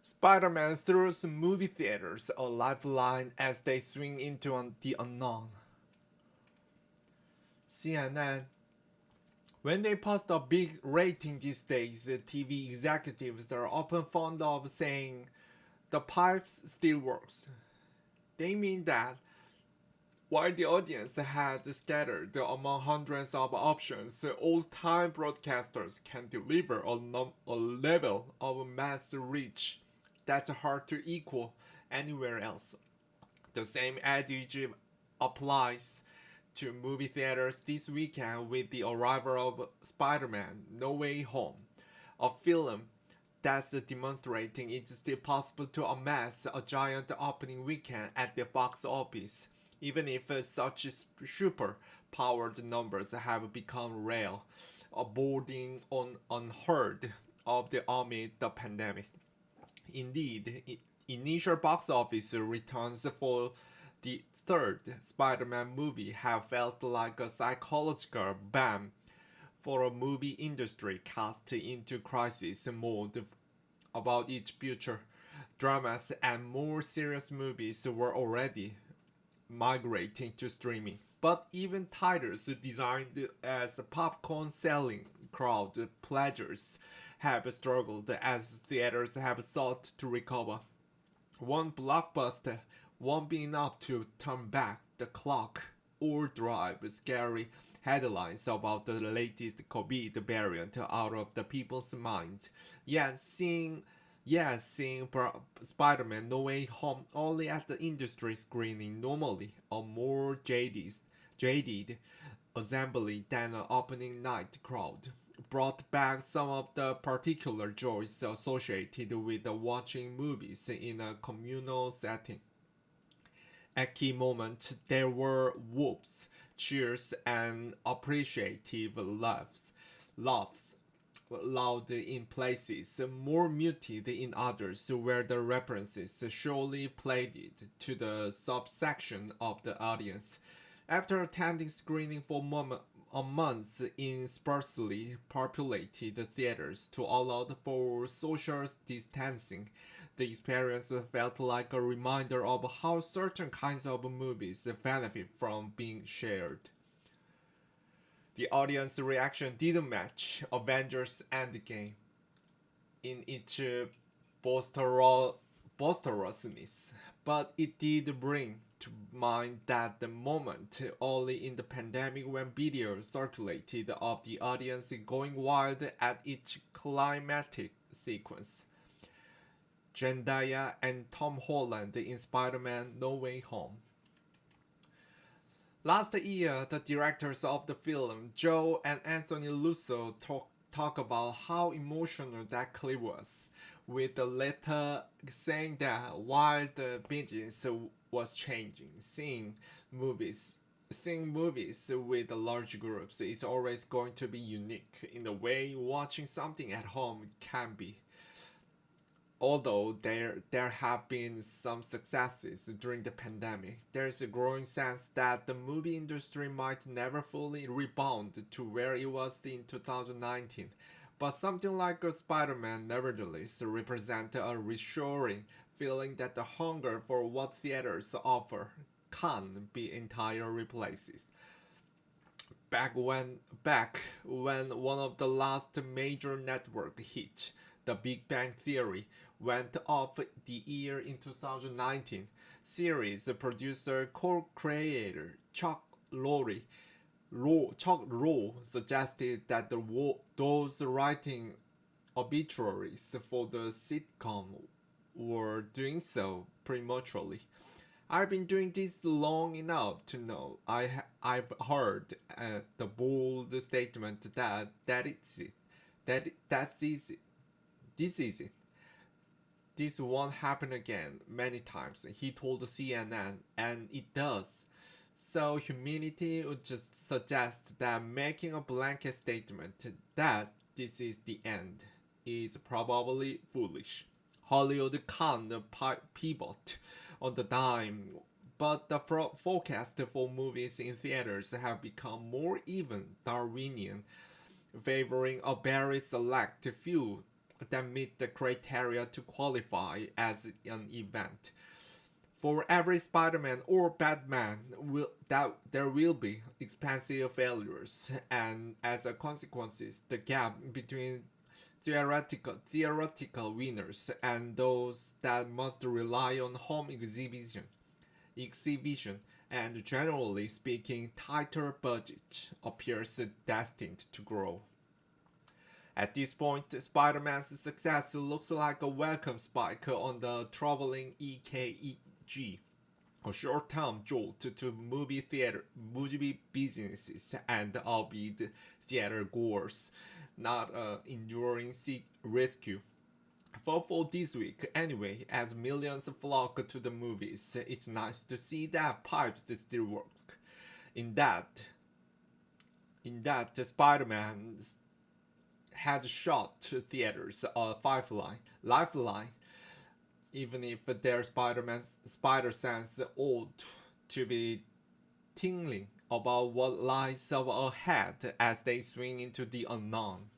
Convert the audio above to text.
Spider-Man throws movie theaters a lifeline as they swing into the unknown. CNN. When they post a big rating these days, TV executives are often fond of saying the pipes still works. They mean that while the audience had scattered among hundreds of options, old-time broadcasters can deliver a level of mass reach that's hard to equal anywhere else. The same adage applies to movie theaters this weekend with the arrival of Spider-Man No Way Home, a film that's demonstrating it's still possible to amass a giant opening weekend at the box office, even if such super powered numbers have become rare, bordering on unheard of amid the pandemic. Indeed, initial box office returns for the third Spider-Man movie have felt like a psychological bam for a movie industry cast into crisis mode about its future. Dramas and more serious movies were already migrating to streaming. But even titles designed as popcorn selling crowd pleasures have struggled as theaters have sought to recover. One blockbuster won't be enough to turn back the clock or drive scary headlines about the latest COVID variant out of the people's minds. Yet seeing Spider-Man No Way Home only at the industry screening normally a more jaded assembly than an opening night crowd brought back some of the particular joys associated with watching movies in a communal setting. At key moments, there were whoops, cheers, and appreciative laughs loud in places, more muted in others, where the references surely played to the subsection of the audience. After attending screening for a month in sparsely populated theaters to allow for social distancing, the experience felt like a reminder of how certain kinds of movies benefit from being shared. The audience reaction didn't match Avengers Endgame in its boisterousness, but it did bring to mind that the moment early in the pandemic when video circulated of the audience going wild at each climatic sequence. Zendaya and Tom Holland in Spider-Man No Way Home. Last year, the directors of the film, Joe and Anthony Lusso, talk about how emotional that clip was, with the latter saying that while the business was changing, movies seeing movies with large groups is always going to be unique in the way watching something at home can be. Although there have been some successes during the pandemic, there's a growing sense that the movie industry might never fully rebound to where it was in 2019. But something like a Spider-Man nevertheless represents a reassuring feeling that the hunger for what theaters offer can't be entirely replaced. Back when one of the last major network hit, The Big Bang Theory, went off the air in 2019, series producer co-creator Chuck Lorre suggested that those writing obituaries for the sitcom were doing so prematurely. I've been doing this long enough to know I've heard the bold statement that it's it, that's easy. This is it. This won't happen again many times, he told CNN, and it does. So humility would just suggest that making a blanket statement that this is the end is probably foolish. Hollywood can't pivot on the dime, but the forecast for movies in theaters have become more even Darwinian, favoring a very select few that meet the criteria to qualify as an event. For every Spider-Man or Batman, there will be expensive failures, and as a consequence, the gap between theoretical winners and those that must rely on home exhibition, and generally speaking, tighter budget appears destined to grow. At this point, Spider-Man's success looks like a welcome spike on the traveling EKG, a short-term jolt to movie businesses, and albeit theater goers, not an enduring rescue. For this week, anyway, as millions flock to the movies, it's nice to see that pipes still work. In that, Spider-Man had shot to theaters a lifeline, even if their Spider-Man's spider sense ought to be tingling about what lies ahead as they swing into the unknown.